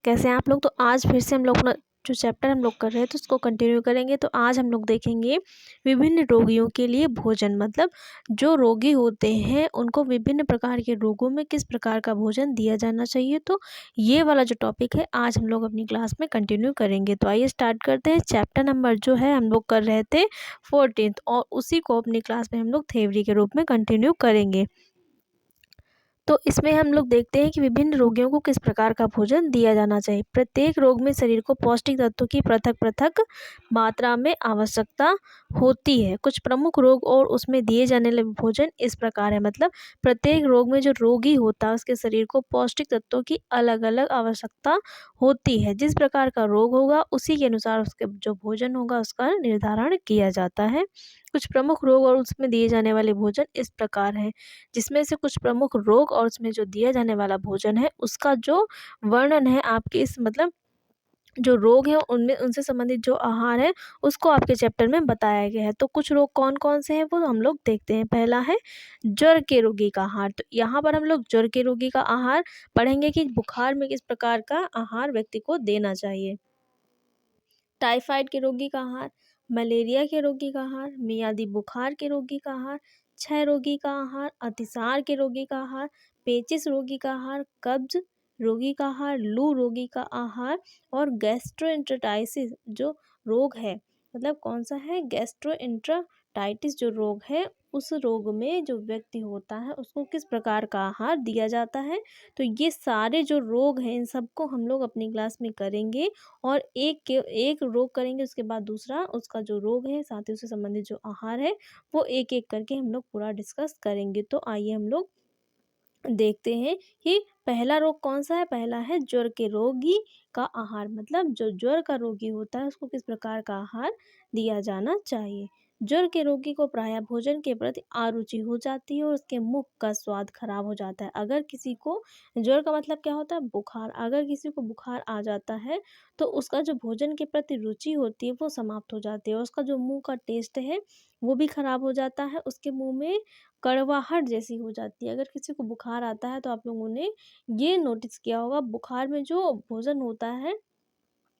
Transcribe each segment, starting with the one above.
कैसे हैं आप लोग। तो आज फिर से हम लोग अपना जो चैप्टर हम लोग कर रहे हैं तो उसको कंटिन्यू करेंगे। तो आज हम लोग देखेंगे विभिन्न रोगियों के लिए भोजन, मतलब जो रोगी होते हैं उनको विभिन्न प्रकार के रोगों में किस प्रकार का भोजन दिया जाना चाहिए। तो ये वाला जो टॉपिक है आज हम लोग अपनी क्लास में कंटिन्यू करेंगे। तो आइए स्टार्ट करते हैं। चैप्टर नंबर जो है हम लोग कर रहे थे 14th, और उसी को अपनी क्लास में हम लोग थ्योरी के रूप में कंटिन्यू करेंगे। तो इसमें हम लोग देखते हैं कि विभिन्न रोगियों को किस प्रकार का भोजन दिया जाना चाहिए। प्रत्येक रोग में शरीर को पौष्टिक तत्वों की पृथक पृथक मात्रा में आवश्यकता होती है। कुछ प्रमुख रोग और उसमें दिए जाने वाले भोजन इस प्रकार है, मतलब प्रत्येक रोग में जो रोगी होता है उसके शरीर को पौष्टिक तत्वों की अलग अलग आवश्यकता होती है। जिस प्रकार का रोग होगा उसी के अनुसार उसके जो भोजन होगा उसका निर्धारण किया जाता है। कुछ प्रमुख रोग और उसमें दिए जाने वाले भोजन इस प्रकार हैं, जिसमें से कुछ प्रमुख रोग और उसमें जो दिया जाने वाला भोजन है उसका जो वर्णन है आपके इस मतलब जो रोग है उनमें उनसे संबंधित जो आहार है उसको आपके चैप्टर में बताया गया है। तो कुछ रोग कौन कौन से हैं वो हम लोग देखते हैं। पहला है ज्वर के रोगी का आहार। तो यहाँ पर हम लोग ज्वर के रोगी का आहार पढ़ेंगे कि बुखार में किस प्रकार का आहार व्यक्ति को देना चाहिए। टाइफाइड के रोगी का आहार, मलेरिया के रोगी का आहार, मियादी बुखार के रोगी का आहार, क्षय रोगी का आहार, अतिसार के रोगी का आहार, पेचिस रोगी का आहार, कब्ज रोगी का आहार, लू रोगी का आहार और गैस्ट्रोएंटराइटिस जो रोग है, मतलब कौन सा है, गैस्ट्रोएंटराइटिस जो रोग है उस रोग में जो व्यक्ति होता है उसको किस प्रकार का आहार दिया जाता है। तो ये सारे जो रोग हैं इन सबको हम लोग अपनी क्लास में करेंगे, और एक रोग करेंगे उसके बाद दूसरा उसका जो रोग है साथ ही उससे संबंधित जो आहार है वो एक एक करके हम लोग पूरा डिस्कस करेंगे। तो आइए हम लोग देखते हैं कि पहला रोग कौन सा है। पहला है ज्वर के रोगी का आहार, मतलब जो ज्वर का रोगी होता है उसको किस प्रकार का आहार दिया जाना चाहिए। ज्वर के रोगी को प्रायः भोजन के प्रति अरुचि हो जाती है और उसके मुख का स्वाद खराब हो जाता है। अगर किसी को ज्वर का मतलब क्या होता है, बुखार, अगर किसी को बुखार आ जाता है तो उसका जो भोजन के प्रति रुचि होती है वो समाप्त हो जाती है और उसका जो मुंह का टेस्ट है वो भी खराब हो जाता है। उसके मुंह में कड़वाहट जैसी हो जाती है। अगर किसी को बुखार आता है तो आप लोगों ने ये नोटिस किया होगा, बुखार में जो भोजन होता है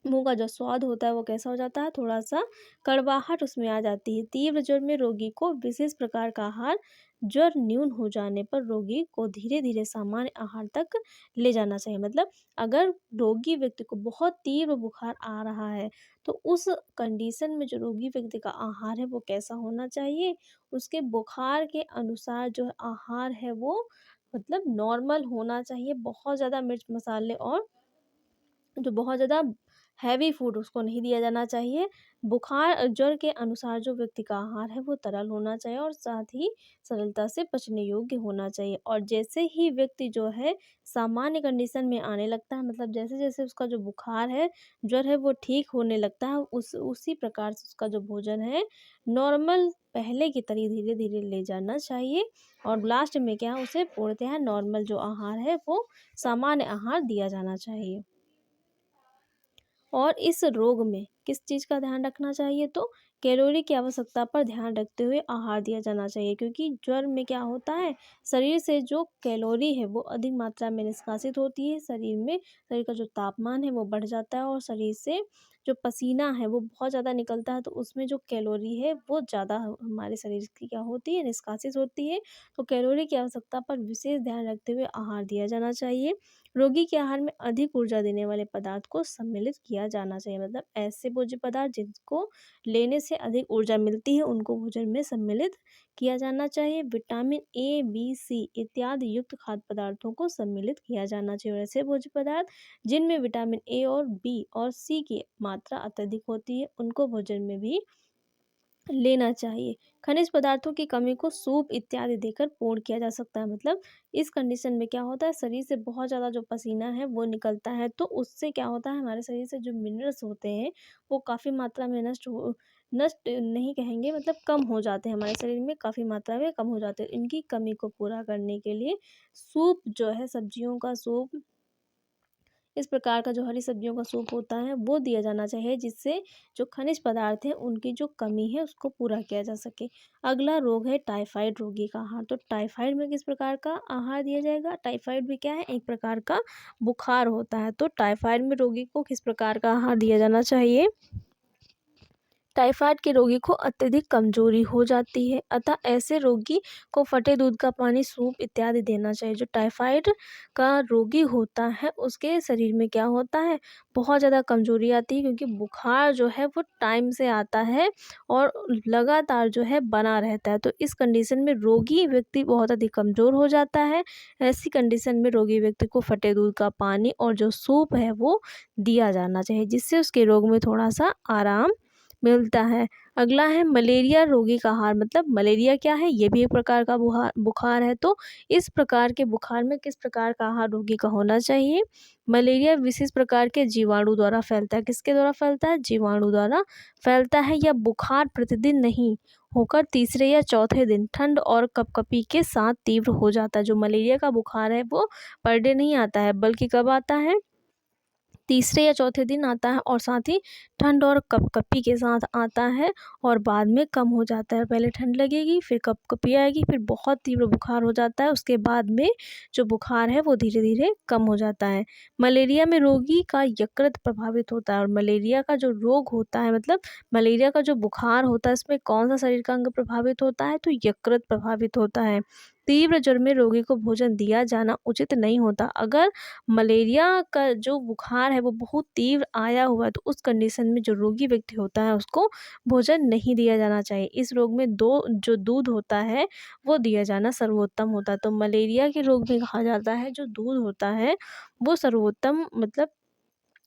मुंह का जो स्वाद होता है वो कैसा हो जाता है, थोड़ा सा कड़वाहट उसमें आ जाती है। तीव्र ज्वर में रोगी को विशेष प्रकार का आहार, ज्वर न्यून हो जाने पर रोगी को धीरे धीरे सामान्य आहार तक ले जाना चाहिए। मतलब अगर रोगी व्यक्ति को बहुत तीव्र बुखार आ रहा है तो उस कंडीशन में जो रोगी व्यक्ति का आहार है वो कैसा होना चाहिए, उसके बुखार के अनुसार जो आहार है वो मतलब नॉर्मल होना चाहिए। बहुत ज़्यादा मिर्च मसाले और जो बहुत ज़्यादा हैवी फूड उसको नहीं दिया जाना चाहिए। बुखार ज्वर के अनुसार जो व्यक्ति का आहार है वो तरल होना चाहिए और साथ ही सरलता से पचने योग्य होना चाहिए। और जैसे ही व्यक्ति जो है सामान्य कंडीशन में आने लगता है, मतलब जैसे जैसे उसका जो बुखार है ज्वर है वो ठीक होने लगता है, उसी प्रकार से उसका जो भोजन है नॉर्मल पहले की तरह धीरे धीरे ले जाना चाहिए। और लास्ट में क्या उसे पूर्णतः नॉर्मल जो आहार है वो सामान्य आहार दिया जाना चाहिए। और इस रोग में किस चीज़ का ध्यान रखना चाहिए, तो कैलोरी की आवश्यकता पर ध्यान रखते हुए आहार दिया जाना चाहिए। क्योंकि ज्वर में क्या होता है, शरीर से जो कैलोरी है वो अधिक मात्रा में निष्कासित होती है। शरीर का जो तापमान है वो बढ़ जाता है और शरीर से जो पसीना है वो बहुत ज़्यादा निकलता है, तो उसमें जो कैलोरी है वो ज़्यादा हमारे शरीर की क्या होती है, निष्कासित होती है। तो कैलोरी की आवश्यकता पर विशेष ध्यान रखते हुए आहार दिया जाना चाहिए। रोगी के आहार में अधिक ऊर्जा देने वाले पदार्थ को सम्मिलित किया जाना चाहिए, मतलब ऐसे भोज्य पदार्थ जिनको लेने से अधिक ऊर्जा मिलती है उनको भोजन में सम्मिलित किया जाना चाहिए। विटामिन ए, बी, सी इत्यादि युक्त खाद्य पदार्थों को सम्मिलित किया जाना चाहिए। और ऐसे भोज्य पदार्थ जिनमें विटामिन ए और बी और सी की मात्रा अत्यधिक होती है उनको भोजन में भी लेना चाहिए। खनिज पदार्थों की कमी को सूप इत्यादि देकर पूर्ण किया जा सकता है। मतलब इस कंडीशन में क्या होता है, शरीर से बहुत ज़्यादा जो पसीना है वो निकलता है, तो उससे क्या होता है हमारे शरीर से जो मिनरल्स होते हैं वो काफ़ी मात्रा में नष्ट नहीं कहेंगे, मतलब कम हो जाते हैं, हमारे शरीर में काफ़ी मात्रा में कम हो जाते हैं। इनकी कमी को पूरा करने के लिए सूप जो है, सब्जियों का सूप इस प्रकार का जो हरी सब्जियों का सूप होता है वो दिया जाना चाहिए, जिससे जो खनिज पदार्थ हैं उनकी जो कमी है उसको पूरा किया जा सके। अगला रोग है टाइफाइड रोगी का आहार। तो टाइफाइड में किस प्रकार का आहार दिया जाएगा? टाइफाइड भी क्या है? एक प्रकार का बुखार होता है। तो टाइफाइड में रोगी को किस प्रकार का आहार दिया जाना चाहिए? टाइफाइड के रोगी को अत्यधिक कमजोरी हो जाती है, अतः ऐसे रोगी को फटे दूध का पानी, सूप इत्यादि देना चाहिए। जो टाइफाइड का रोगी होता है उसके शरीर में क्या होता है? बहुत ज़्यादा कमजोरी आती है, क्योंकि बुखार जो है वो टाइम से आता है और लगातार जो है बना रहता है। तो इस कंडीशन में रोगी व्यक्ति बहुत अधिक कमज़ोर हो जाता है। ऐसी कंडीशन में रोगी व्यक्ति को फटे दूध का पानी और जो सूप है वो दिया जाना चाहिए, जिससे उसके रोग में थोड़ा सा आराम मिलता है। अगला है मलेरिया रोगी का आहार। मतलब मलेरिया क्या है? ये भी एक प्रकार का बुखार है। तो इस प्रकार के बुखार में किस प्रकार का आहार रोगी का होना चाहिए? मलेरिया विशेष प्रकार के जीवाणु द्वारा फैलता है। किसके द्वारा फैलता है? जीवाणु द्वारा फैलता है। यह बुखार प्रतिदिन नहीं होकर तीसरे या चौथे दिन ठंड और कपकपी के साथ तीव्र हो जाता है। जो मलेरिया का बुखार है वो पर डे नहीं आता है, बल्कि कब आता है? तीसरे या चौथे दिन आता है, और साथ ही ठंड और कपकपी के साथ आता है, और बाद में कम हो जाता है। पहले ठंड लगेगी, फिर कपकपी आएगी, फिर बहुत तीव्र बुखार हो जाता है। उसके बाद में जो बुखार है वो धीरे धीरे कम हो जाता है। मलेरिया में रोगी का यकृत प्रभावित होता है। और मलेरिया का जो रोग होता है, मतलब मलेरिया का जो बुखार होता है, इसमें कौन सा शरीर का अंग प्रभावित होता है? तो यकृत प्रभावित होता है। तीव्र ज्वर में रोगी को भोजन दिया जाना उचित नहीं होता। अगर मलेरिया का जो बुखार है वो बहुत तीव्र आया हुआ है, तो उस कंडीशन में जो रोगी व्यक्ति होता है उसको भोजन नहीं दिया जाना चाहिए। इस रोग में जो दूध होता है वो दिया जाना सर्वोत्तम होता है। तो मलेरिया के रोग में कहा जाता है जो दूध होता है वो सर्वोत्तम, मतलब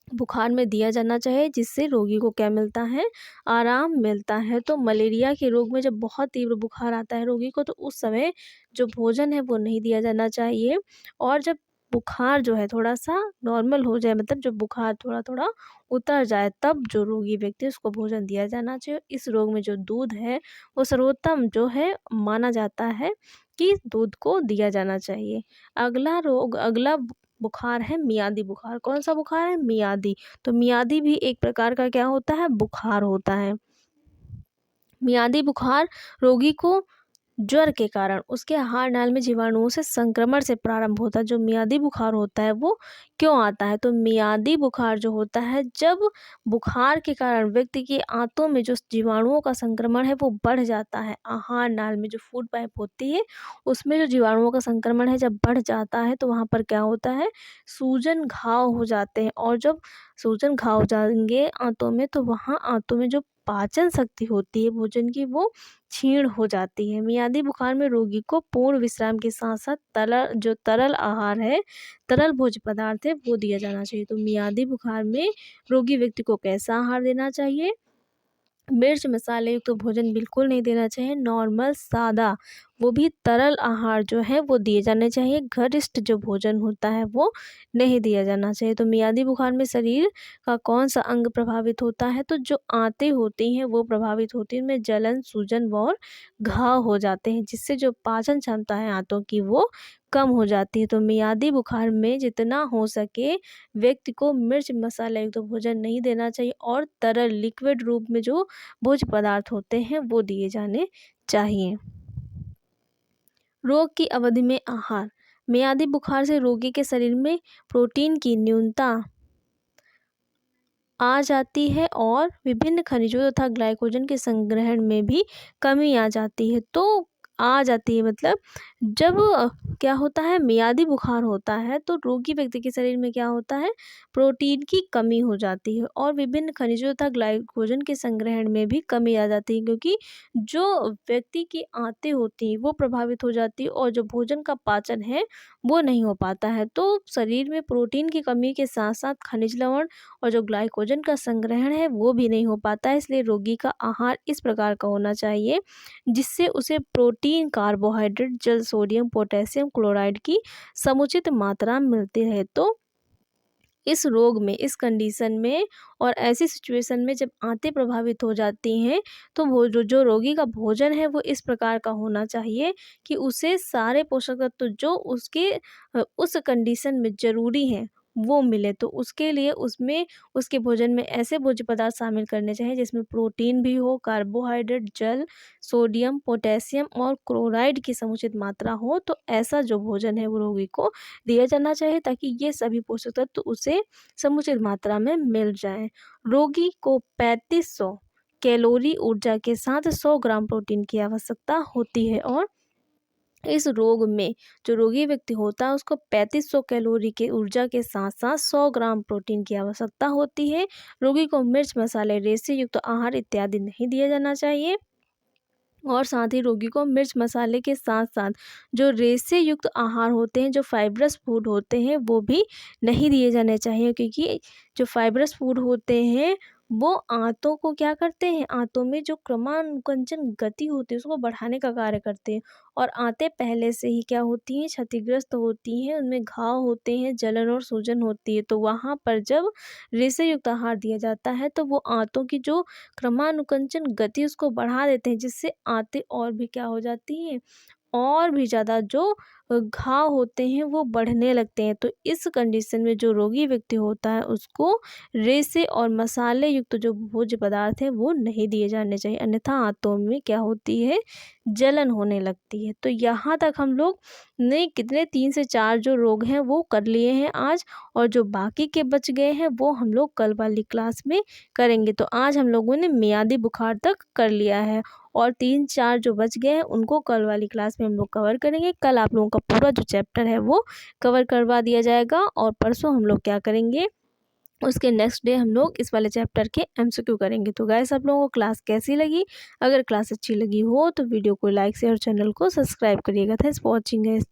बुखार में दिया जाना चाहिए, जिससे रोगी को क्या मिलता है? आराम मिलता है। तो मलेरिया के रोग में जब बहुत तीव्र बुखार आता है रोगी को, तो उस समय जो भोजन है वो नहीं दिया जाना चाहिए। और जब बुखार जो है थोड़ा सा नॉर्मल हो जाए, मतलब जब बुखार थोड़ा थोड़ा उतर जाए, तब जो रोगी व्यक्ति है उसको भोजन दिया जाना चाहिए। इस रोग में जो दूध है वो सर्वोत्तम जो है माना जाता है कि दूध को दिया जाना चाहिए। अगला बुखार है मियादी बुखार। कौन सा बुखार है? मियादी। तो मियादी भी एक प्रकार का क्या होता है? बुखार होता है। मियादी बुखार रोगी को ज्वर के कारण उसके आहार नाल में जीवाणुओं से संक्रमण से प्रारंभ होता है। जो मियादी बुखार होता है वो क्यों आता है? तो मियादी बुखार जो होता है, जब बुखार के कारण व्यक्ति की आंतों में जो जीवाणुओं का संक्रमण है वो बढ़ जाता है। आहार नाल में जो फूड पाइप होती है उसमें जो जीवाणुओं का संक्रमण है जब बढ़ जाता है, तो वहाँ पर क्या होता है? सूजन घाव हो जाते हैं। और जब सूजन घाव हो जाएंगे आंतों में, तो वहाँ आंतों में जो पाचन शक्ति होती है भोजन की वो क्षीण हो जाती है। मियादी बुखार में रोगी को पूर्ण विश्राम के साथ साथ तरल आहार है, तरल भोज्य पदार्थ है वो दिया जाना चाहिए। तो मियादी बुखार में रोगी व्यक्ति को कैसा आहार देना चाहिए? मिर्च मसाले युक्त तो भोजन बिल्कुल नहीं देना चाहिए। नॉर्मल सादा, वो भी तरल आहार जो है वो दिए जाने चाहिए। गरिष्ठ जो भोजन होता है वो नहीं दिया जाना चाहिए। तो मियादी बुखार में शरीर का कौन सा अंग प्रभावित होता है? तो जो आंतें होती हैं वो प्रभावित होती हैं, इनमें जलन, सूजन और घाव हो जाते हैं, जिससे जो पाचन क्षमता है आंतों की वो कम हो जाती है। तो मियादी बुखार में जितना हो सके व्यक्ति को मिर्च मसाला युक्त तो भोजन नहीं देना चाहिए, और तरल लिक्विड रूप में जो भोज्य पदार्थ होते हैं वो दिए जाने चाहिए। रोग की अवधि में आहार। मियादी बुखार से रोगी के शरीर में प्रोटीन की न्यूनता आ जाती है, और विभिन्न खनिजों तथा ग्लाइकोजन के संग्रहण में भी कमी आ जाती है। तो आ जाती है मतलब जब क्या होता है? मियादी बुखार होता है तो रोगी व्यक्ति के शरीर में क्या होता है? प्रोटीन की कमी हो जाती है, और विभिन्न खनिजों तथा ग्लाइकोजन के संग्रहण में भी कमी आ जाती है, क्योंकि जो व्यक्ति की आंतें होती हैं वो प्रभावित हो जाती है, और जो भोजन का पाचन है वो नहीं हो पाता है। तो शरीर में प्रोटीन की कमी के साथ साथ खनिज लवण और जो ग्लाइकोजन का संग्रहण है वो भी नहीं हो पाता है। इसलिए रोगी का आहार इस प्रकार का होना चाहिए जिससे उसे प्रोटीन, कार्बोहाइड्रेट, जल, सोडियम, पोटेशियम क्लोराइड की समुचित मात्रा मिलती रहे। तो इस रोग में, इस कंडीशन में और ऐसी सिचुएशन में जब आंतें प्रभावित हो जाती हैं, तो वो जो रोगी का भोजन है वो इस प्रकार का होना चाहिए कि उसे सारे पोषक तत्व जो उसके उस कंडीशन में ज़रूरी हैं वो मिले। तो उसके लिए उसमें उसके भोजन में ऐसे भोज्य पदार्थ शामिल करने चाहिए जिसमें प्रोटीन भी हो, कार्बोहाइड्रेट, जल, सोडियम, पोटेशियम और क्लोराइड की समुचित मात्रा हो। तो ऐसा जो भोजन है वो रोगी को दिया जाना चाहिए ताकि ये सभी पोषक तत्व उसे समुचित मात्रा में मिल जाएं। रोगी को 3500 कैलोरी ऊर्जा के साथ 100 ग्राम प्रोटीन की आवश्यकता होती है। और इस रोग में जो रोगी व्यक्ति होता है उसको 3500 कैलोरी के ऊर्जा के साथ साथ 100 ग्राम प्रोटीन की आवश्यकता होती है। रोगी को मिर्च, मसाले, रेशे युक्त आहार इत्यादि नहीं दिया जाना चाहिए। और साथ ही रोगी को मिर्च, मसाले के साथ साथ जो रेशे युक्त आहार होते हैं, जो फाइब्रस फूड होते हैं, वो भी नहीं दिए जाने चाहिए, क्योंकि जो फाइब्रस फूड होते हैं वो आंतों को क्या करते हैं, आंतों में जो क्रमानुकुंचन गति होती है उसको बढ़ाने का कार्य करते हैं। और आंतें पहले से ही क्या होती हैं, क्षतिग्रस्त होती हैं, उनमें घाव होते हैं, जलन और सूजन होती है। तो वहाँ पर जब रेशे युक्त आहार दिया जाता है तो वो आंतों की जो क्रमानुकुंचन गति उसको बढ़ा देते हैं, जिससे आंतें और भी क्या हो जाती हैं, और भी ज़्यादा जो घाव होते हैं वो बढ़ने लगते हैं। तो इस कंडीशन में जो रोगी व्यक्ति होता है उसको रेशे और मसाले युक्त जो भोज्य पदार्थ हैं वो नहीं दिए जाने चाहिए, अन्यथा आंतों में क्या होती है, जलन होने लगती है। तो यहाँ तक हम लोग ने कितने 3 से 4 जो रोग हैं वो कर लिए हैं आज, और जो बाकी के बच गए हैं वो हम लोग कल वाली क्लास में करेंगे। तो आज हम लोगों ने मियादी बुखार तक कर लिया है, और 3-4 जो बच गए हैं उनको कल वाली क्लास में हम लोग कवर करेंगे। कल आप लोगों का पूरा जो चैप्टर है वो कवर करवा दिया जाएगा, और परसों हम लोग क्या करेंगे, उसके नेक्स्ट डे हम लोग इस वाले चैप्टर के एमसीक्यू करेंगे। तो गाइस, आप लोगों को क्लास कैसी लगी? अगर क्लास अच्छी लगी हो तो वीडियो को लाइक, शेयर और चैनल को सब्सक्राइब करिएगा। Thanks for watching guys.